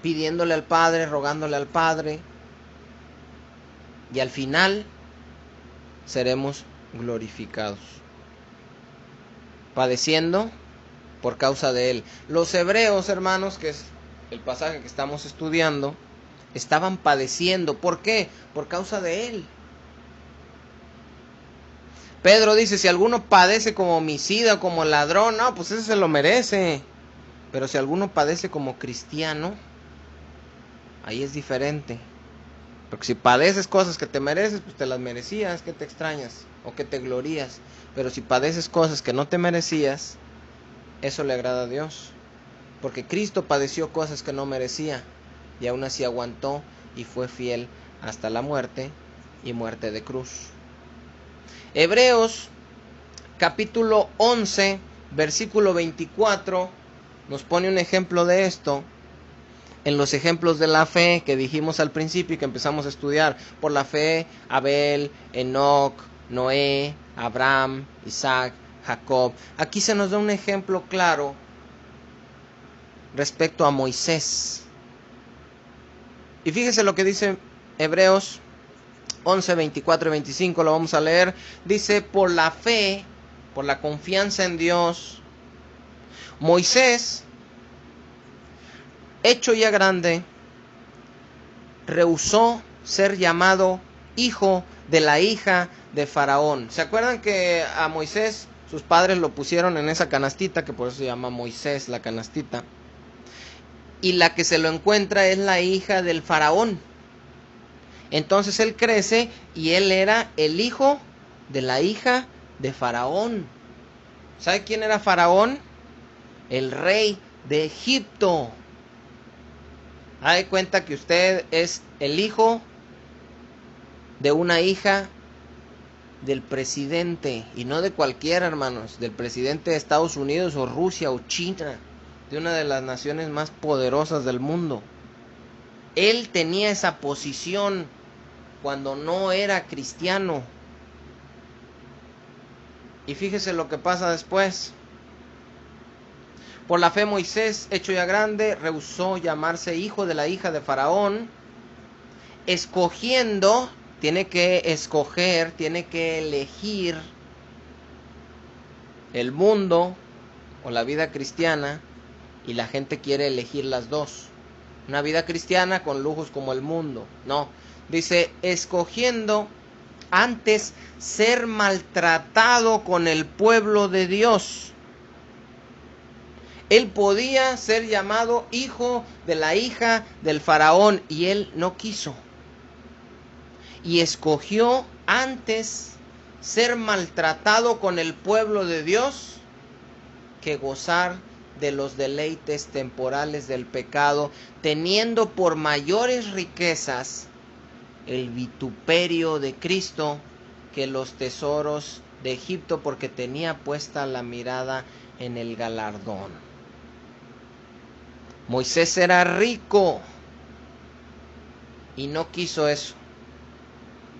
Pidiéndole al Padre, rogándole al Padre. Y al final seremos glorificados. Padeciendo por causa de Él. Los hebreos, hermanos, que es el pasaje que estamos estudiando, estaban padeciendo. ¿Por qué? Por causa de Él. Pedro dice, si alguno padece como homicida o como ladrón, no, pues ese se lo merece. Pero si alguno padece como cristiano, ahí es diferente. Porque si padeces cosas que te mereces, pues te las merecías, que te extrañas o que te glorías. Pero si padeces cosas que no te merecías, eso le agrada a Dios. Porque Cristo padeció cosas que no merecía y aún así aguantó y fue fiel hasta la muerte y muerte de cruz. Hebreos capítulo 11, versículo 24, nos pone un ejemplo de esto. En los ejemplos de la fe que dijimos al principio y que empezamos a estudiar. Por la fe, Abel, Enoc, Noé, Abraham, Isaac, Jacob. Aquí se nos da un ejemplo claro respecto a Moisés. Y fíjese lo que dice Hebreos 11, 24 y 25, lo vamos a leer. Dice, por la fe, por la confianza en Dios, Moisés, hecho ya grande, rehusó ser llamado hijo de la hija de Faraón. ¿Se acuerdan que a Moisés sus padres lo pusieron en esa canastita, que por eso se llama Moisés la canastita? Y la que se lo encuentra es la hija del Faraón. Entonces él crece y él era el hijo de la hija de Faraón. ¿Sabe quién era Faraón? El rey de Egipto. Haga cuenta que usted es el hijo de una hija del presidente, y no de cualquiera, hermanos, del presidente de Estados Unidos o Rusia o China, de una de las naciones más poderosas del mundo. Él tenía esa posición cuando no era cristiano. Y fíjese lo que pasa después. Por la fe Moisés, hecho ya grande, rehusó llamarse hijo de la hija de Faraón, escogiendo, tiene que escoger, tiene que elegir el mundo o la vida cristiana, y la gente quiere elegir las dos. Una vida cristiana con lujos como el mundo. No, dice, escogiendo antes ser maltratado con el pueblo de Dios. Él podía ser llamado hijo de la hija del Faraón y él no quiso. Y escogió antes ser maltratado con el pueblo de Dios que gozar de los deleites temporales del pecado, teniendo por mayores riquezas el vituperio de Cristo que los tesoros de Egipto, porque tenía puesta la mirada en el galardón. Moisés era rico y no quiso eso,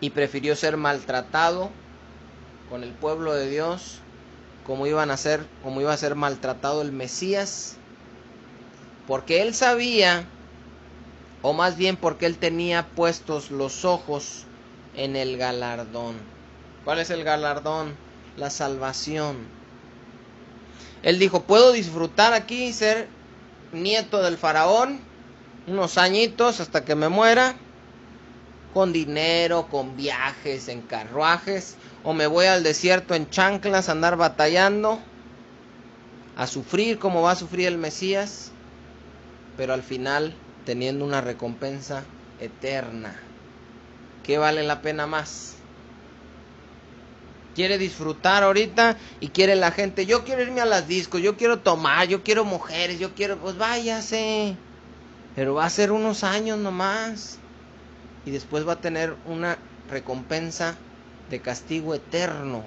y prefirió ser maltratado con el pueblo de Dios, como iba a ser maltratado el Mesías, porque él sabía, o más bien porque él tenía puestos los ojos en el galardón. ¿Cuál es el galardón? La salvación. Él dijo, puedo disfrutar aquí, ser nieto del Faraón, unos añitos hasta que me muera, con dinero, con viajes, en carruajes, o me voy al desierto en chanclas a andar batallando, a sufrir como va a sufrir el Mesías, pero al final teniendo una recompensa eterna. ¿Qué vale la pena más? Quiere disfrutar ahorita y quiere la gente, yo quiero irme a las discos, yo quiero tomar, yo quiero mujeres, yo quiero, pues váyase, pero va a ser unos años nomás y después va a tener una recompensa de castigo eterno.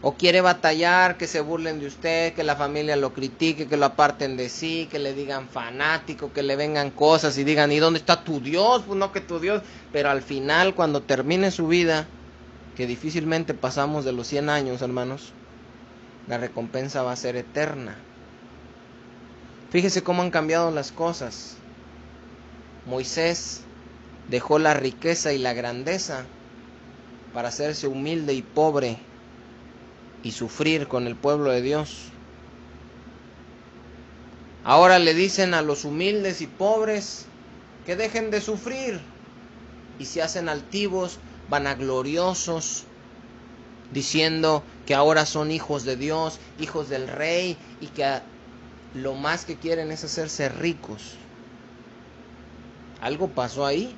O quiere batallar, que se burlen de usted, que la familia lo critique, que lo aparten de sí, que le digan fanático, que le vengan cosas y digan, ¿y dónde está tu Dios? Pues no, que tu Dios, pero al final cuando termine su vida que difícilmente pasamos de los 100 años, hermanos, la recompensa va a ser eterna. Fíjese cómo han cambiado las cosas. Moisés dejó la riqueza y la grandeza para hacerse humilde y pobre y sufrir con el pueblo de Dios. Ahora le dicen a los humildes y pobres que dejen de sufrir y se hacen altivos, vanagloriosos, diciendo que ahora son hijos de Dios, hijos del Rey, y que lo más que quieren es hacerse ricos. Algo pasó ahí.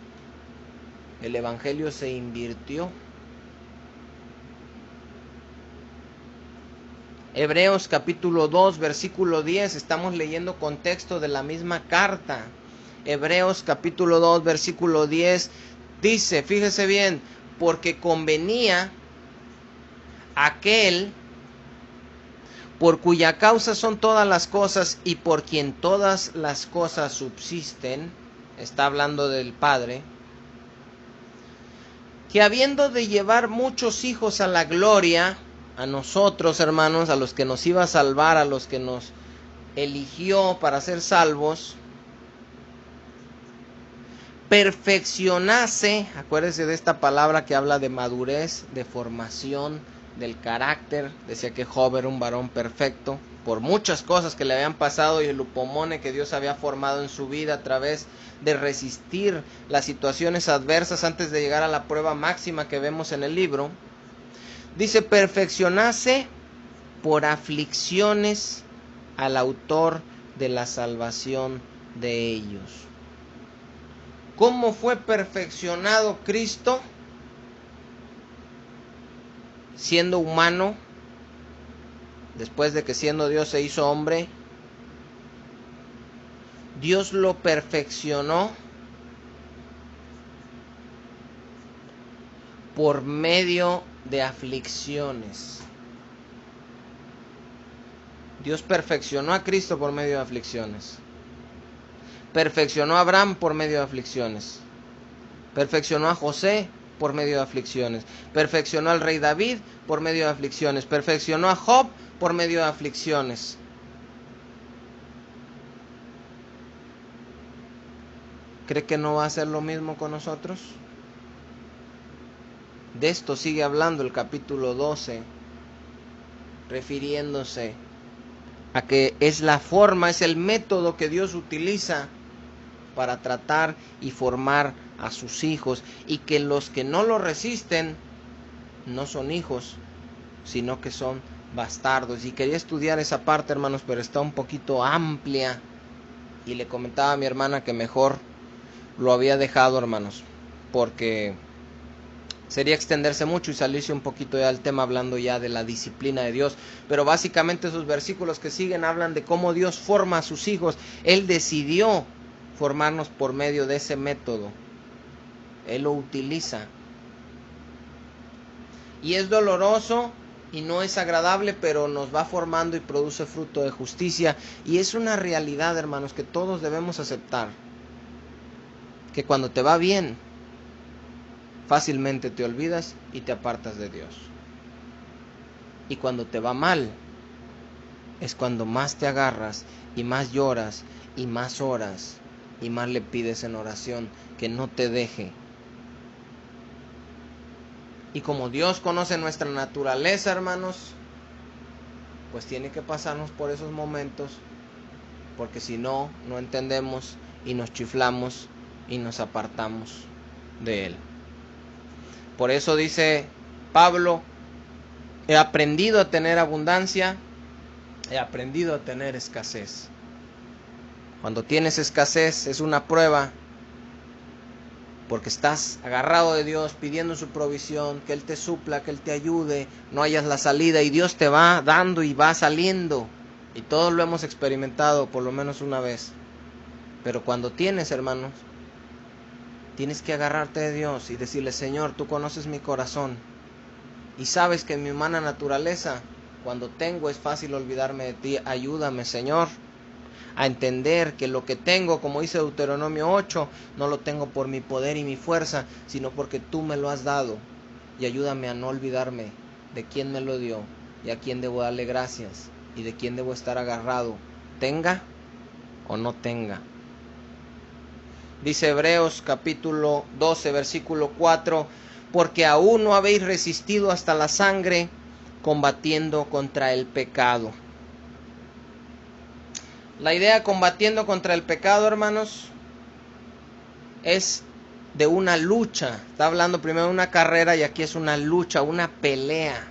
El evangelio se invirtió. Hebreos capítulo 2, versículo 10, estamos leyendo contexto de la misma carta. Hebreos capítulo 2, versículo 10, dice, fíjese bien, porque convenía aquel por cuya causa son todas las cosas y por quien todas las cosas subsisten, está hablando del Padre, que habiendo de llevar muchos hijos a la gloria, a nosotros, hermanos, a los que nos iba a salvar, a los que nos eligió para ser salvos, perfeccionase, acuérdese de esta palabra que habla de madurez, de formación, del carácter. Decía que Job era un varón perfecto, por muchas cosas que le habían pasado y el upomone que Dios había formado en su vida a través de resistir las situaciones adversas antes de llegar a la prueba máxima que vemos en el libro. Dice, perfeccionase por aflicciones al autor de la salvación de ellos. ¿Cómo fue perfeccionado Cristo? Siendo humano, después de que siendo Dios se hizo hombre, Dios lo perfeccionó por medio de aflicciones. Dios perfeccionó a Cristo por medio de aflicciones. Perfeccionó a Abraham por medio de aflicciones. Perfeccionó a José por medio de aflicciones. Perfeccionó al rey David por medio de aflicciones. Perfeccionó a Job por medio de aflicciones. ¿Cree que no va a hacer lo mismo con nosotros? De esto sigue hablando el capítulo 12, refiriéndose a que es la forma, es el método que Dios utiliza para tratar y formar a sus hijos, y que los que no lo resisten no son hijos, sino que son bastardos. Y quería estudiar esa parte, hermanos, pero está un poquito amplia, y le comentaba a mi hermana que mejor lo había dejado, hermanos, porque sería extenderse mucho y salirse un poquito ya del tema, hablando ya de la disciplina de Dios. Pero básicamente esos versículos que siguen hablan de cómo Dios forma a sus hijos. Él decidió formarnos por medio de ese método. Él lo utiliza. Y es doloroso y no es agradable, pero nos va formando y produce fruto de justicia. Y es una realidad, hermanos, que todos debemos aceptar. Que cuando te va bien, fácilmente te olvidas y te apartas de Dios. Y cuando te va mal, es cuando más te agarras y más lloras y más oras y más le pides en oración que no te deje. Y como Dios conoce nuestra naturaleza, hermanos, pues tiene que pasarnos por esos momentos, porque si no, no entendemos y nos chiflamos y nos apartamos de Él. Por eso dice Pablo, he aprendido a tener abundancia, he aprendido a tener escasez. Cuando tienes escasez es una prueba, porque estás agarrado de Dios, pidiendo su provisión, que Él te supla, que Él te ayude, no hayas la salida, y Dios te va dando y va saliendo. Y todos lo hemos experimentado por lo menos una vez. Pero cuando tienes, hermanos, tienes que agarrarte de Dios y decirle, Señor, tú conoces mi corazón. Y sabes que en mi humana naturaleza, cuando tengo es fácil olvidarme de ti. Ayúdame, Señor, a entender que lo que tengo, como dice Deuteronomio 8, no lo tengo por mi poder y mi fuerza, sino porque tú me lo has dado. y ayúdame a no olvidarme de quién me lo dio y a quién debo darle gracias y de quién debo estar agarrado, tenga o no tenga. Dice Hebreos capítulo 12, versículo 4, porque aún no habéis resistido hasta la sangre, combatiendo contra el pecado. La idea combatiendo contra el pecado, hermanos, es de una lucha. Está hablando primero de una carrera y aquí es una lucha, una pelea.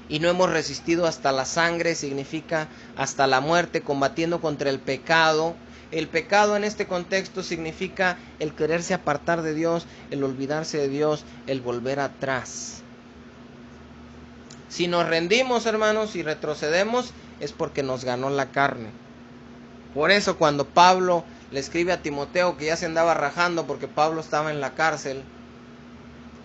Y no hemos resistido hasta la sangre, significa hasta la muerte, combatiendo contra el pecado. El pecado en este contexto significa el quererse apartar de Dios, el olvidarse de Dios, el volver atrás. Si nos rendimos, hermanos, y retrocedemos, es porque nos ganó la carne. Por eso cuando Pablo le escribe a Timoteo, que ya se andaba rajando porque Pablo estaba en la cárcel,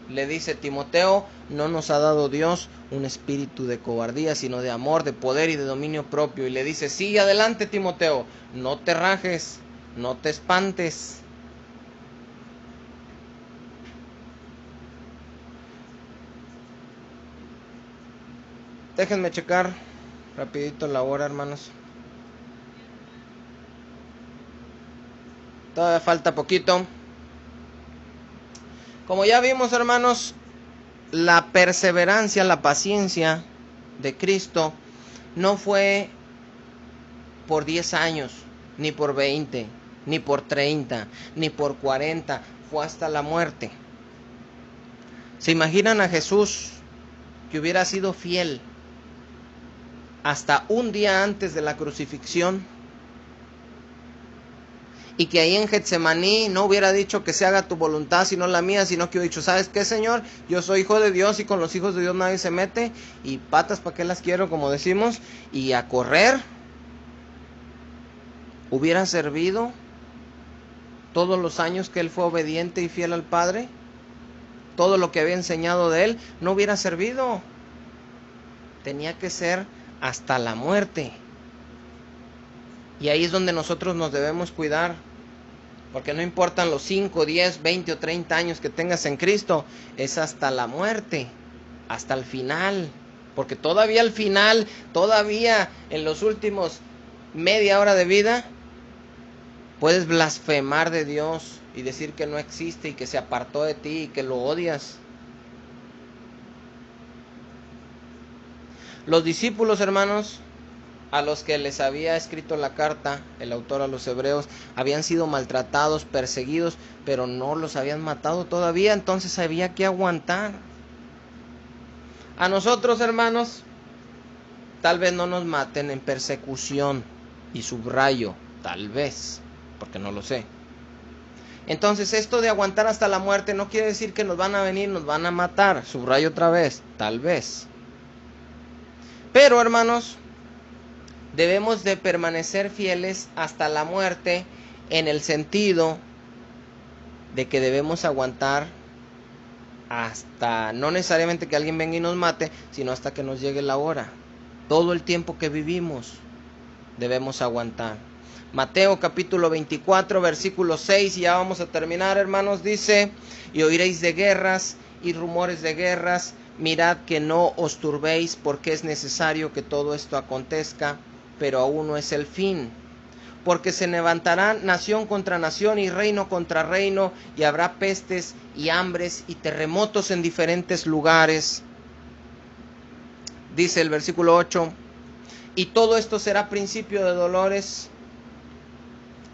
le dice: Timoteo, no nos ha dado Dios un espíritu de cobardía, sino de amor, de poder y de dominio propio. Y le dice: sigue adelante, Timoteo, no te rajes, no te espantes. Déjenme checar rapidito la hora, hermanos. Todavía falta poquito. Como ya vimos, hermanos, la perseverancia, la paciencia de Cristo no fue por 10 años, ni por 20, ni por 30, ni por 40, fue hasta la muerte. ¿Se imaginan a Jesús que hubiera sido fiel hasta un día antes de la crucifixión? Y que ahí en Getsemaní no hubiera dicho que se haga tu voluntad, sino la mía, sino que hubiera dicho: ¿sabes qué, Señor? Yo soy hijo de Dios y con los hijos de Dios nadie se mete. Y patas, ¿para qué las quiero? Como decimos. Y a correr. ¿Hubiera servido todos los años que él fue obediente y fiel al Padre? Todo lo que había enseñado de él no hubiera servido. Tenía que ser hasta la muerte. Y ahí es donde nosotros nos debemos cuidar. Porque no importan los 5, 10, 20 o 30 años que tengas en Cristo, es hasta la muerte, hasta el final. Porque todavía al final, todavía en los últimos media hora de vida, puedes blasfemar de Dios y decir que no existe y que se apartó de ti y que lo odias. Los discípulos, hermanos, a los que les había escrito la carta, el autor a los hebreos, habían sido maltratados, perseguidos, pero no los habían matado todavía, entonces había que aguantar. A nosotros, hermanos, tal vez no nos maten en persecución, y subrayo, tal vez, porque no lo sé. Entonces esto de aguantar hasta la muerte no quiere decir que nos van a venir, nos van a matar, subrayo otra vez, tal vez. Pero, hermanos, debemos de permanecer fieles hasta la muerte, en el sentido de que debemos aguantar hasta, no necesariamente que alguien venga y nos mate, sino hasta que nos llegue la hora. Todo el tiempo que vivimos debemos aguantar. Mateo capítulo 24, versículo 6, y ya vamos a terminar, hermanos, dice: y oiréis de guerras y rumores de guerras, mirad que no os turbéis, porque es necesario que todo esto acontezca, pero aún no es el fin. Porque se levantarán nación contra nación y reino contra reino, y habrá pestes y hambres y terremotos en diferentes lugares. Dice el versículo 8: y todo esto será principio de dolores.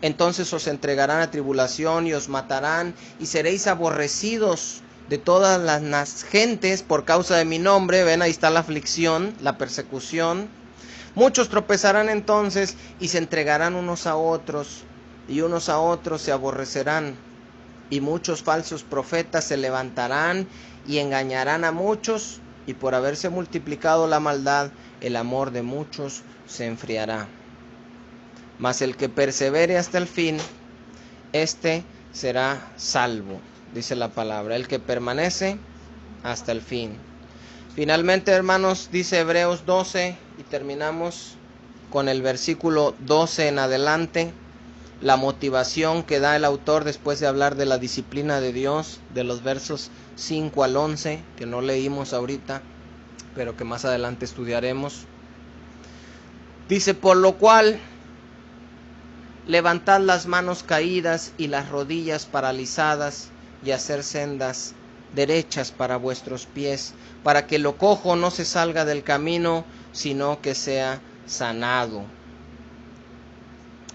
Entonces os entregarán a tribulación y os matarán, y seréis aborrecidos de todas las gentes por causa de mi nombre. Ven, ahí está la aflicción, la persecución. Muchos tropezarán entonces y se entregarán unos a otros, y unos a otros se aborrecerán. Y muchos falsos profetas se levantarán y engañarán a muchos, y por haberse multiplicado la maldad, el amor de muchos se enfriará. Mas el que persevere hasta el fin, este será salvo, dice la palabra, el que permanece hasta el fin. Finalmente, hermanos, dice Hebreos 12, y terminamos con el versículo 12 en adelante: la motivación que da el autor después de hablar de la disciplina de Dios, de los versos 5 al 11, que no leímos ahorita, pero que más adelante estudiaremos. Dice: por lo cual, levantad las manos caídas y las rodillas paralizadas, y hacer sendas derechas para vuestros pies, para que lo cojo no se salga del camino, sino que sea sanado.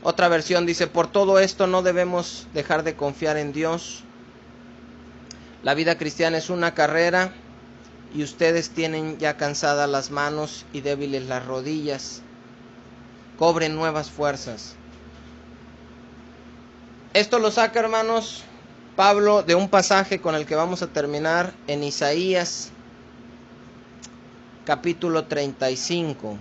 Otra versión dice: por todo esto no debemos dejar de confiar en Dios. La vida cristiana es una carrera, y ustedes tienen ya cansadas las manos y débiles las rodillas. Cobren nuevas fuerzas. Esto lo saca, hermanos, Pablo de un pasaje con el que vamos a terminar en Isaías capítulo 35.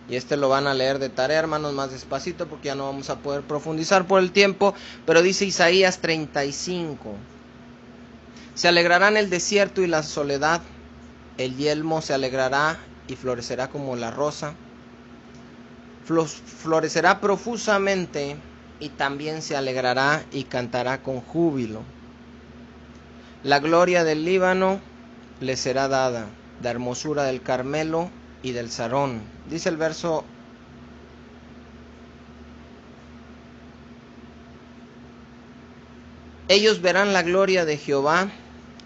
Y este lo van a leer de tarea, hermanos, más despacito, porque ya no vamos a poder profundizar por el tiempo. Pero dice Isaías 35: se alegrará en el desierto y la soledad, el yelmo se alegrará y florecerá como la rosa. Florecerá profusamente y también se alegrará y cantará con júbilo. La gloria del Líbano le será dada, la hermosura del Carmelo y del Sarón. Dice el verso: ellos verán la gloria de Jehová,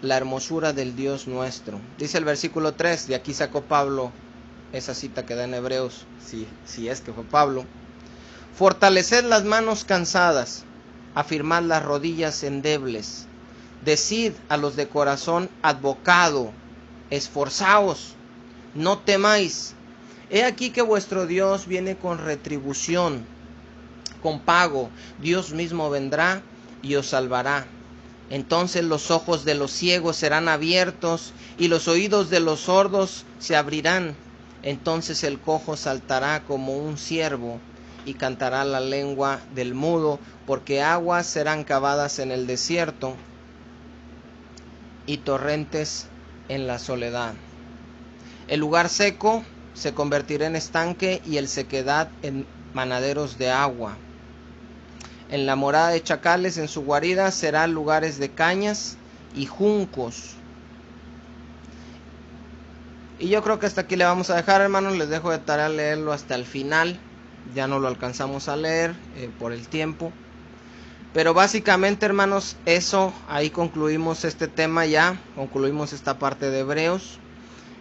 la hermosura del Dios nuestro. Dice el versículo 3, de aquí sacó Pablo esa cita que da en Hebreos, si es que fue Pablo. Fortaleced las manos cansadas, afirmad las rodillas endebles. Decid a los de corazón advocado, esforzaos, no temáis. He aquí que vuestro Dios viene con retribución, con pago. Dios mismo vendrá y os salvará. Entonces los ojos de los ciegos serán abiertos y los oídos de los sordos se abrirán. Entonces el cojo saltará como un ciervo y cantará la lengua del mudo, porque aguas serán cavadas en el desierto y torrentes en la soledad. El lugar seco se convertirá en estanque y el sequedad en manaderos de agua. En la morada de chacales, en su guarida, serán lugares de cañas y juncos. Y yo creo que hasta aquí le vamos a dejar, hermanos. Les dejo de tarea leerlo hasta el final. Ya no lo alcanzamos a leer por el tiempo. Pero básicamente, hermanos, eso, ahí concluimos este tema ya. Concluimos esta parte de Hebreos,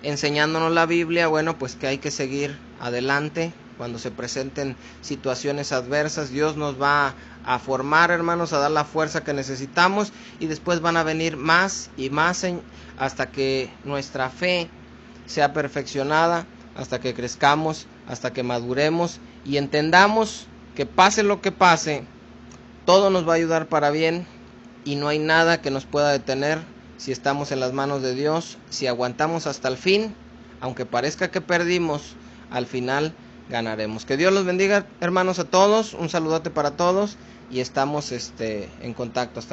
enseñándonos la Biblia, bueno, pues que hay que seguir adelante. Cuando se presenten situaciones adversas, Dios nos va a formar, hermanos, a dar la fuerza que necesitamos, y después van a venir más y más hasta que nuestra fe sea perfeccionada, hasta que crezcamos, hasta que maduremos y entendamos que pase lo que pase, todo nos va a ayudar para bien y no hay nada que nos pueda detener si estamos en las manos de Dios. Si aguantamos hasta el fin, aunque parezca que perdimos, al final ganaremos. Que Dios los bendiga, hermanos, a todos. Un saludote para todos y estamos en contacto. Hasta luego.